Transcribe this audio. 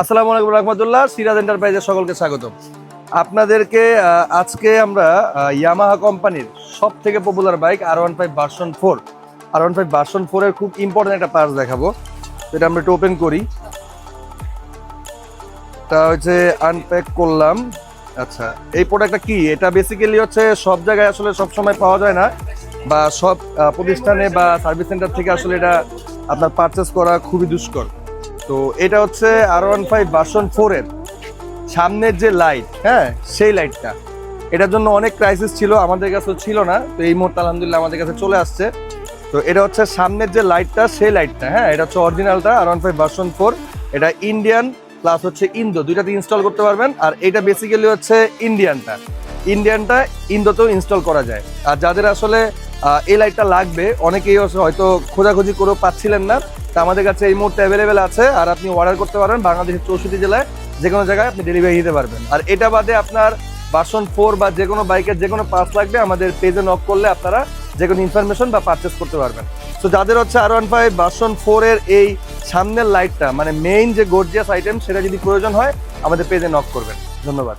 আসসালামু আলাইকুম রাহমাতুল্লাহ। সিরাজ এন্টারপ্রাইজের সকলকে স্বাগত। আপনাদেরকে আজকে আমরা ইয়ামাহা কোম্পানির সব থেকে popular bike R15 version 4 R15 version 4 এর খুব ইম্পর্টেন্ট একটা পার্টস দেখাবো। এটা আমরা একটু ওপেন করি। এটা হচ্ছে আনপ্যাক করলাম। আচ্ছা, এই প্রোডাক্টটা কি? এটা বেসিক্যালি হচ্ছে সব জায়গায় আসলে সব সময় পাওয়া যায় না, বা সব প্রতিষ্ঠানে বা সার্ভিস সেন্টার থেকে আসলে এটা আপনার পারচেস করা খুবই দুষ্কর। তো এটা হচ্ছে R15 ভার্সন 4 এর সামনের যে লাইট, হ্যাঁ সেই লাইটটা, এটার জন্য অনেক ক্রাইসিস ছিল, আমাদের কাছে ছিল না। তো এই মুহূর্তে আলহামদুলিল্লাহ আমাদের কাছে চলে আসছে। তো এটা হচ্ছে সামনের যে লাইটটা, সেই লাইটটা, হ্যাঁ এটা হচ্ছে অরিজিনালটা R15 ভার্সন 4। এটা ইন্ডিয়ান প্লাস হচ্ছে ইন্দো, দুইটাতে ইনস্টল করতে পারবেন। আর এটা বেসিক্যালি হচ্ছে ইন্ডিয়ানটা ইন্দোতেও ইনস্টল করা যায়। আর যাদের আসলে এই লাইটটা লাগবে, অনেকেই হয়তো খোঁজাখুঁজি করেও পাচ্ছিলেন না, তা আমাদের কাছে এই মুহূর্তে অ্যাভেলেবেল আছে। আর আপনি অর্ডার করতে পারবেন বাংলাদেশের 64 জেলায়, যে কোনো জায়গায় আপনি ডেলিভারি দিতে পারবেন। আর এটা বাদে আপনার ভার্সন 4 বা যে কোনো বাইকের যে কোনো পার্টস লাগবে, আমাদের পেজে নক করলে আপনারা যে কোনো ইনফরমেশন বা পারচেস করতে পারবেন। তো যাদের হচ্ছে R15 ভার্সন 4 এর এই সামনের লাইটটা, মানে মেইন যে গর্জিয়াস আইটেম, সেটা যদি প্রয়োজন হয় আমাদের পেজে নক করবেন। ধন্যবাদ।